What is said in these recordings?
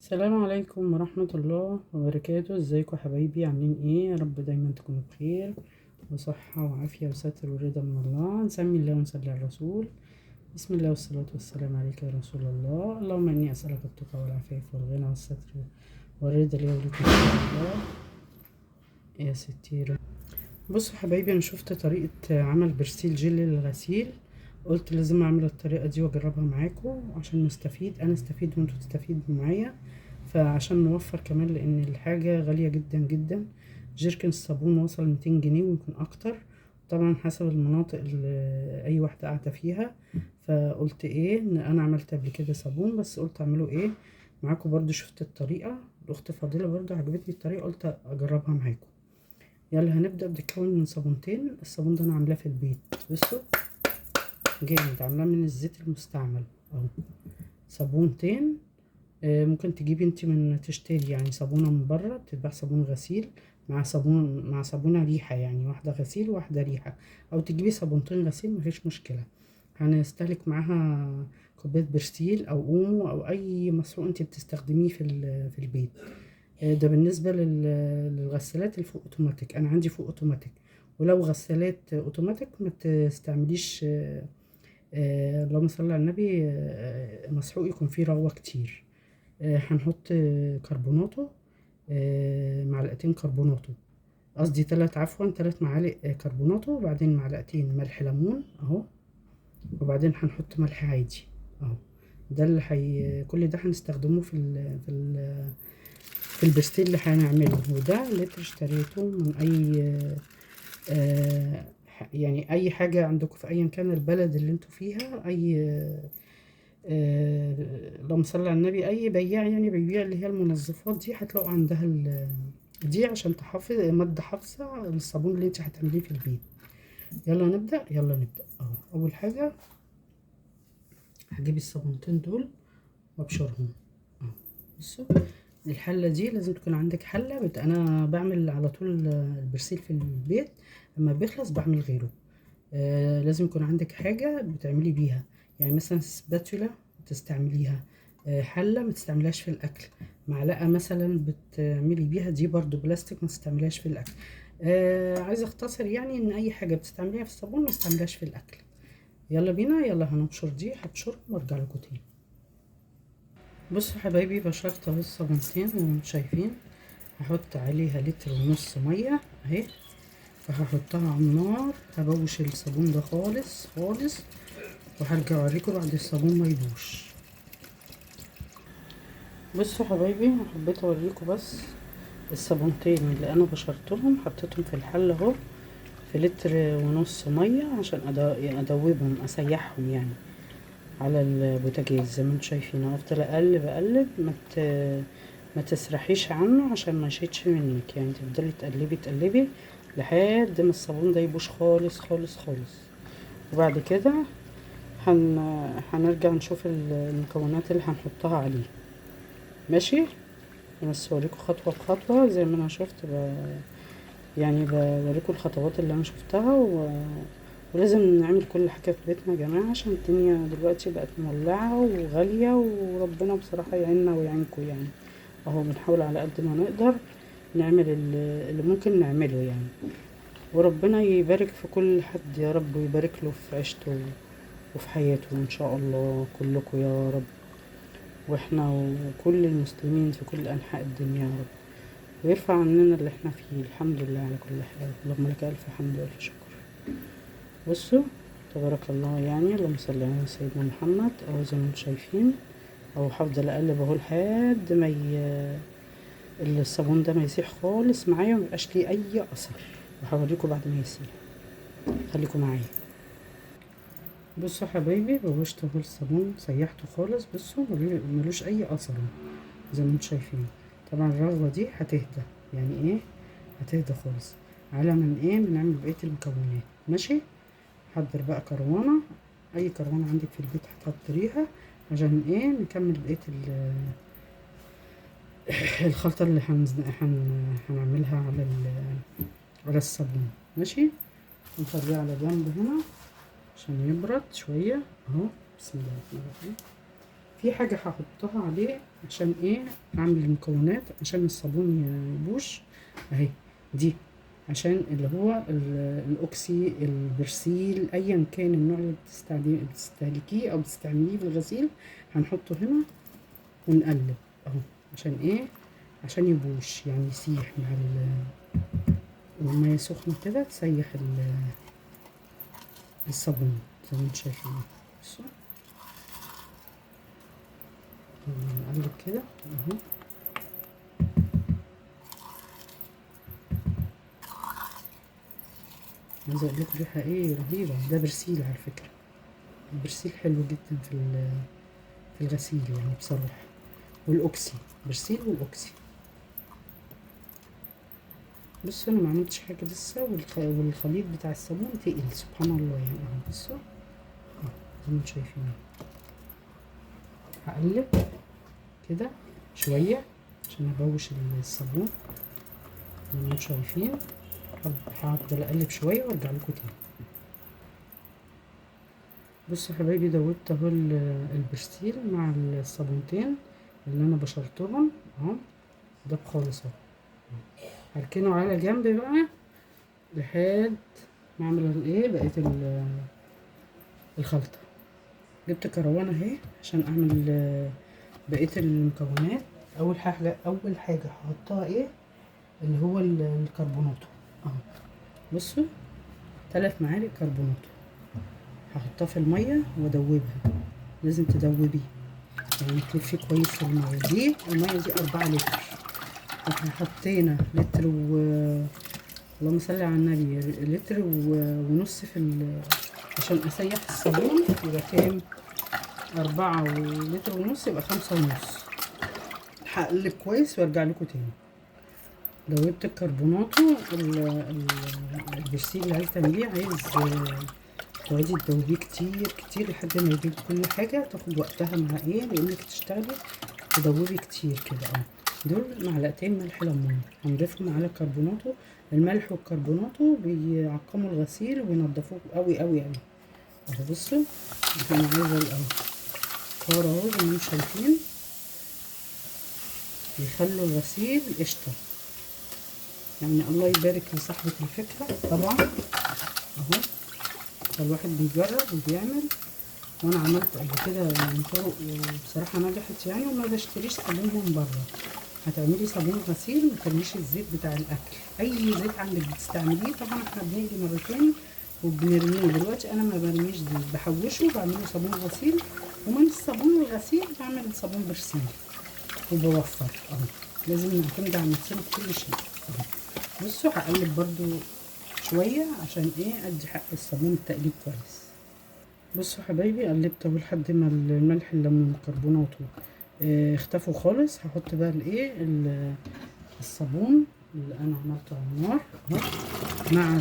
السلام عليكم ورحمة الله وبركاته. ازيكم يا حبايبي؟ عاملين ايه؟ يا رب دايما تكونوا بخير وصحة وعافية وستر ورضا من الله. نسمي الله ونصلي على الرسول. بسم الله والصلاة والسلام عليك يا رسول الله. اللهم اني اسألك التقى والعفاف والغنى والستر والرضا لي ولكم ان شاء الله يا ستيرة. بصوا يا حبايبي، انا شفت طريقة عمل برسيل جل للغسيل، قلت لازم اعمل الطريقة دي واجربها معاكم عشان نستفيد، انا استفيد وانتوا تستفيدوا معايا، فعشان نوفر كمان لان الحاجة غالية جدا جدا. جيركن الصابون وصل 200 جنيه ويمكن اكتر، طبعا حسب المناطق اللي اي واحدة قاعدة فيها. فقلت ايه، إن انا عملت قبل كده صابون بس قلت اعمله ايه معاكم برضو. شفت الطريقة، الاخت فاضلة برضو عجبتني الطريقة، قلت اجربها معاكم. يلا هنبدأ. بتتكون من صابونتين، الصابون ده انا عاملاه في البيت، بصوا جامد، عاملاه من الزيت المستعمل اهو. صابونتين، ممكن تجيبي انت من تشتري يعني صابونة من بره، بتتباع صابون غسيل مع صابونة ريحة، يعني واحدة غسيل وواحدة ريحة، او تجيبي صابونتين غسيل مفيش مشكلة. هنستهلك معاها كوباية برسيل او اومو او اي مسحوق انت بتستخدميه في البيت. ده بالنسبة للغسالات الفوق اوتوماتيك، انا عندي فوق اوتوماتيك. ولو غسالات اوتوماتيك ما تستعمليش اللهم صل على النبي، مسحوق يكون فيه رغوة كتير. هنحط كربوناتو، معلقتين كربوناتو، قصدي عفوا 3 معالق كربوناتو، وبعدين معلقتين ملح ليمون اهو، وبعدين هنحط ملح عادي اهو. ده اللي كل ده هنستخدمه في البستيل اللي هنعمله. وده لتر اشتريته من اي يعني اي حاجة عندكم في ايا كان البلد اللي انتوا فيها، اي اللهم صل على النبي، اي بياع يعني بيبيع اللي هي المنظفات دي، هتلاقوا عندها دي عشان تحافظ مادة حافظة للصابون اللي انت هتعمليه في البيت. يلا نبدأ، يلا نبدأ اهو. اول حاجة هجيب الصابونتين دول وابشرهم اهو. بصوا، الحلة دي لازم تكون عندك حلة انا بعمل على طول البرسيل في البيت، اما بيخلص بعمل غيره. لازم يكون عندك حاجة بتعملي بيها، يعني مثلا سباتولا تستعمليها، حلة ما تستعملهاش في الأكل، معلقة مثلا بتعملي بيها، دي برضو بلاستيك ما تستعملهاش في الأكل. عايزة اختصر يعني ان اي حاجة بتستعمليها في الصابون ما تستعملهاش في الأكل. يلا بينا، يلا هنبشر دي، هبشرهم وارجع لكم تاني. بصوا حبايبي، بشرت اهو الصابونتين وانتم شايفين. هحط عليها لتر ونص مية اهي، فهحطها على النار، هبوش الصابون ده خالص خالص، وهرجع اوريكم بعد الصابون ما يبوش. بصوا حبايبي، حبيت اوريكم بس الصابونتين اللي انا بشرتهم، حطيتهم في الحله اهو في لتر ونص ميه عشان ادوبهم اسيحهم يعني على البوتاجاز زي ما انتم شايفين. افضل اقلب اقلب، ما تسرحيش عنه عشان ما يشيتش منك، يعني تفضلي تقلبي تقلبي لحد ما الصابون ده يبوش خالص خالص خالص. وبعد كده هنرجع نشوف المكونات اللي هنحطها عليه. ماشي، بس بوريكم خطوة بخطوة زي ما انا شفت يعني بوريكم الخطوات اللي انا شفتها ولازم نعمل كل حاجة في بيتنا يا جماعة، عشان الدنيا دلوقتي بقت مولعة وغالية، وربنا بصراحة يعيننا ويعينكم يعني. اهو بنحاول على قد ما نقدر نعمل اللي ممكن نعمله يعني، وربنا يبارك في كل حد يا رب، ويبارك له في عيشته وفي حياته ان شاء الله كلكم يا رب، واحنا وكل المسلمين في كل انحاء الدنيا يا رب، ويرفع عننا اللي احنا فيه. الحمد لله على كل حال، اللهم لك الف حمد والف شكر. بصوا تبارك الله، يعني اللهم صل على سيدنا محمد اهو زي ما انتم شايفين اهو. هفضل اقلب اهو لحد ما الصابون ده ما يسيح خالص معايا وميبقاش ليه اي اثر، وهوريكم بعد ما يسيح، خليكم معايا. بصوا حبايبي، بوشت اهو الصابون سيحته خالص، بصوا ملوش اي اثر زي ما انتم شايفين. طبعا الرغوه دي هتهدى، يعني ايه هتهدى خالص على من ايه بنعمل بقيه المكونات. ماشي، حضر بقى كروانه، اي كروانه عندك في البيت هتحضريها عشان ايه نكمل بقيه الخلطه اللي هنعملها على الصابون. ماشي، نخليه على جنب هنا عشان يبرد شويه اهو. بسم الله الرحمن الرحيم. في حاجة هحطها عليه عشان ايه، اعمل المكونات عشان الصابون يبوش اهي. دي عشان اللي هو الاوكسي البرسيل ايا كان النوع اللي بتستهلكيه او بتستعمليه في الغسيل، هنحطه هنا ونقلب اهو. عشان ايه؟ عشان يبوش يعني يسيح مع والمية سخنة كده تسيح الصابون زي ما انتم شايفين. بصوا نقلب كده اهو. عايزة اقول لكم ريحة ايه رهيبة. ده برسيل على فكرة، البرسيل حلو جدا في الغسيل يعني بصراحة. والاوكسي، برسيل والاوكسي. بصوا انا ما عملتش حاجة لسه، والخليط بتاع الصابون تقل سبحان الله يعني اهو. بصوا اهو زي ما انتم شايفين. هقلب كده شوية عشان ابوش الصابون زي ما انتم شايفين. هفضل اقلب شوية وارجع لكم تاني. بصوا يا حبايبي، دوبت اهو البرسيل مع الصابونتين اللي انا بشرتهم اهو. داب خالص اهو. هركنه على جنب بقى لحد ما اعمل الايه بقية الخلطة. جبت كروانة اهي عشان اعمل بقية المكونات. اول حاجة هحطها ايه اللي هو الكربوناتو اهو. بصوا 3 معالق كربوناتو هحطها في المية وادوبها. لازم تدوبيه يعني تلفي كويس في المية دي. المية دي 4 لتر. احنا حطينا لتر اللهم صل على النبي، لتر ونص عشان اسيح الصابون يبقى كام؟ 4 ولتر ونص يبقى 5 ونص. هقلب كويس وارجع لكم تاني. دوبت الكربوناتو. البرسيل اللي عايز تعمليه عايز تقعدي تدوبيه كتير كتير لحد ما يجيب كل حاجة، تاخد وقتها مع ايه لانك تشتغلي تدوبي كتير كده اهو. دول معلقتين ملح ليمون هنضيفهم على الكربوناتو. الملح والكربوناتو بيعقموا الغسيل وينضفوه قوي قوي يعني اهو. بصوا انا عايزه اهو كار اهو زي ما انتم شايفين، بيخلوا الغسيل قشطه يعني. الله يبارك لصاحبة الفكرة طبعا اهو. فالواحد بيجرب وبيعمل، وانا عملت قبل كده من طرق وبصراحة نجحت يعني. وما بشتريش صابون من بره. هتعملي صابون غسيل ما ترميش الزيت بتاع الاكل. اي زيت عندك بتستعمليه طبعا. احنا بنيجي مرتين وبنرميه. دلوقتي انا ما برميش زيت، بحوشه وبعمله صابون غسيل. ومن الصابون الغسيل بعمل صابون برسيل وبوفر اهو. لازم نعتمد على نفسنا في كل شيء اهو. بصوا هقلب برضو شوية عشان ايه ادي حق الصابون التقليب كويس. بصوا حبايبي قلبت اهو لحد ما الملح الليمون والكربونات اختفوا خالص. هحط بقى الايه الصابون اللي انا عملته على النار اهو مع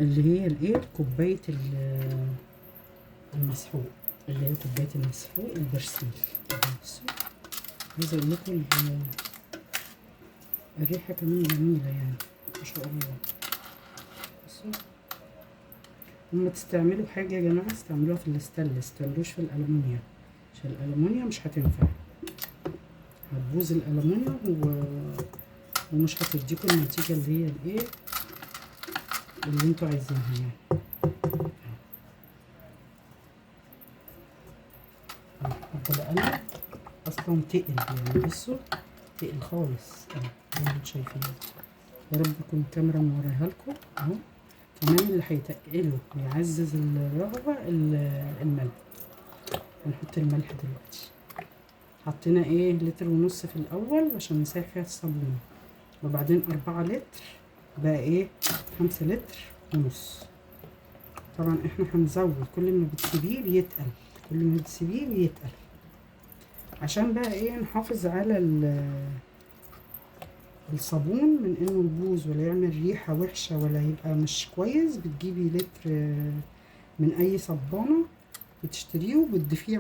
اللي هي الايه كوبايه المسحوق، اللي هي كوبايه المسحوق البرسيل. بصوا عايزه اقول لكم الريحه كمان جميله يعني ما شاء الله. بصوا لما تستعملوا حاجه يا جماعه استعملوها في الستانلس، متعملوش في الالومنيوم عشان الالومنيوم مش هتنفع، هتبوظ الالومنيوم ومش هتديكوا النتيجه اللي هي الايه اللي انتوا عايزينها يعني. هفضل اقلب اصلا تقل يعني. بصوا تقل خالص اهو زي ما انتوا شايفين. يا رب تكون الكاميرا موريها لكم اهو. كمان اللي هيتقله ويعزز الرغبه الملح. هنحط الملح دلوقتي. حطينا ايه لتر ونص في الاول عشان نسيح فيها الصابون، وبعدين 4 لتر بقى ايه 5 لتر ونص. طبعا احنا هنزود كل ما بتسيبيه بيتقل، كل ما بتسيبيه بيتقل عشان بقى ايه نحافظ على الصابون من انه يبوظ ولا يعمل ريحة وحشة ولا يبقى مش كويس. بتجيبي لتر من اي صبانة بتشتريه وبتضيفيه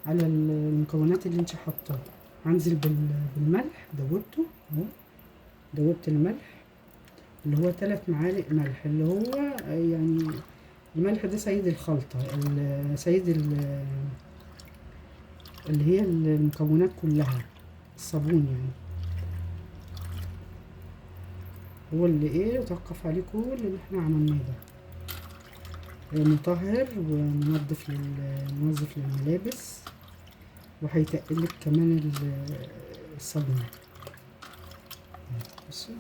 على المكونات اللي انت حاطاها. هنزل بالملح دوبته اهو. دوبت الملح اللي هو 3 معالق ملح اللي هو يعني الملح ده سيد الخلطة، سيد اللي هي المكونات كلها، الصابون يعني هو اللي ايه يتوقف عليه كل اللي احنا عملناه ده. مطهر ومنظف منظف للملابس، وهيتقلك كمان الصابون. بصوا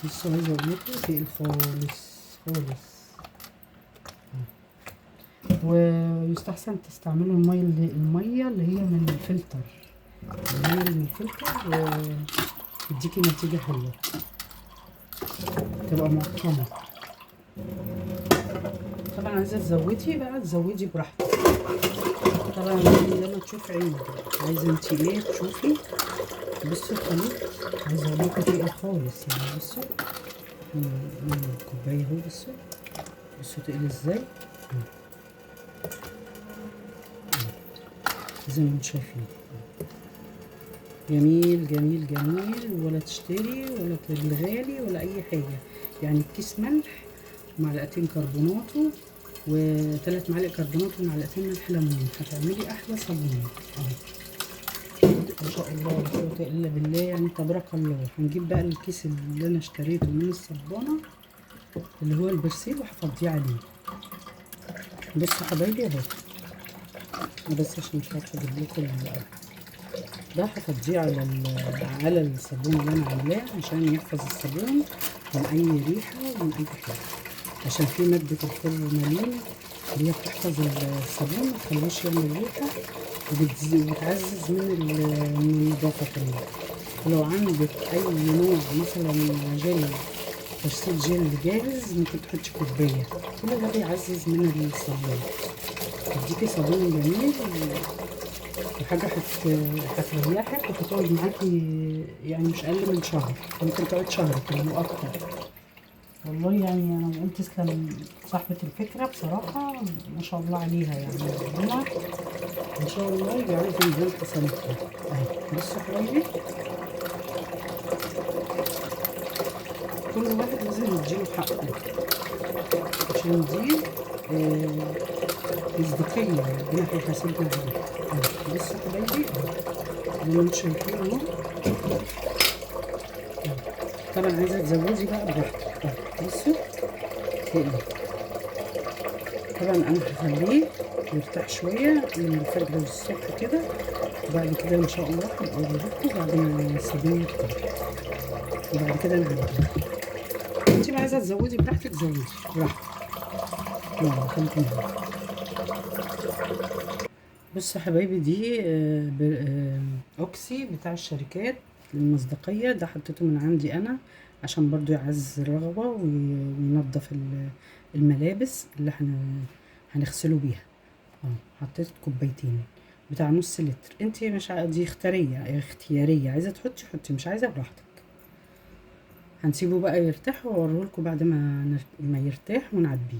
بصوا، عايزه اقول لكم تقيل خالص خالص. ويستحسن تستعملوا الميه اللي هي من الفلتر، الميه اللي من الفلتر تديكي نتيجه حلوه، تبقى معقمه. طبعا عايزه تزودي بقى تزودي براحتك، طبعا لما تشوف عينك عايزه انتي ايه تشوفي. بصوا الخليط عايزه اقول لكم تقيل خالص يعني. بصوا الكوبايه اهو، بصوا بصوا تقيل ازاي زي ما انتم شايفين. جميل جميل جميل، ولا تشتري ولا بالغالي ولا اي حاجه يعني. كيس ملح، معلقتين كربوناتو، و3 معالق كربوناتو، ومعلقتين ملح ليمون، هتعملي احلى صابون اهو ما شاء الله لا قوه الا بالله يعني، تبارك الله. هنجيب بقى الكيس اللي انا اشتريته من الصبانه اللي هو البرسيل وهفضيه عليه. بصوا حبايبي اهو، بس عشان مش عارفه اجيب لكم ده، هفضيه على الصابون اللي انا عاملاه عشان يحفظ الصابون من اي ريحه ومن اي حاجه، عشان في ماده الفورمالين اللي هي بتحفظ الصابون ما تخليهوش يعمل ريحه، وبتعزز من النظافه كمان. ولو عندك اي نوع مثلا جل تغسيل جل جاهز ممكن تحطي كوبايه، كل ده بيعزز من الصابون، تديكي صابون جميل، وحاجة هتريحك وهتقعد معاكي يعني مش أقل من شهر، ممكن تقعد شهر كمان وأكتر. والله يعني أنا بقول تسلم صاحبة الفكرة بصراحة، ما شاء الله عليها يعني، ربنا إن شاء الله يجعلها في ميزان حسناتها. أهي بصوا حبايبي، كل واحد لازم يديله حقه، عشان دي مصداقية ربنا هيحاسبنا عليها. أهي بصوا حبايبي، زي ما انتم شايفين اهو. طبعا عايزه تزودي بقى براحتك اهو. بصوا تقلي، طبعا انا هخليه يرتاح شويه من الفجر للصبح كده، وبعد كده ان شاء الله هبقى اوريكم بعد ما الصابون يرتاح، وبعد كده نعمل. انت بقى عايزه تزودي براحتك زودي براحتك، يلا خليكم معايا. بصوا يا حبايبي، دي اوكسي بتاع الشركات المصداقيه، ده حطيته من عندي انا عشان برضو يعزز الرغوه وينظف الملابس اللي هنغسله بيها. حطيت كوبايتين بتاع نص لتر. انت مش دي اختياريه، عايزه تحطي حطي، مش عايزه براحتك. هنسيبه بقى يرتاح واوريهولكوا بعد ما يرتاح ونعبيه.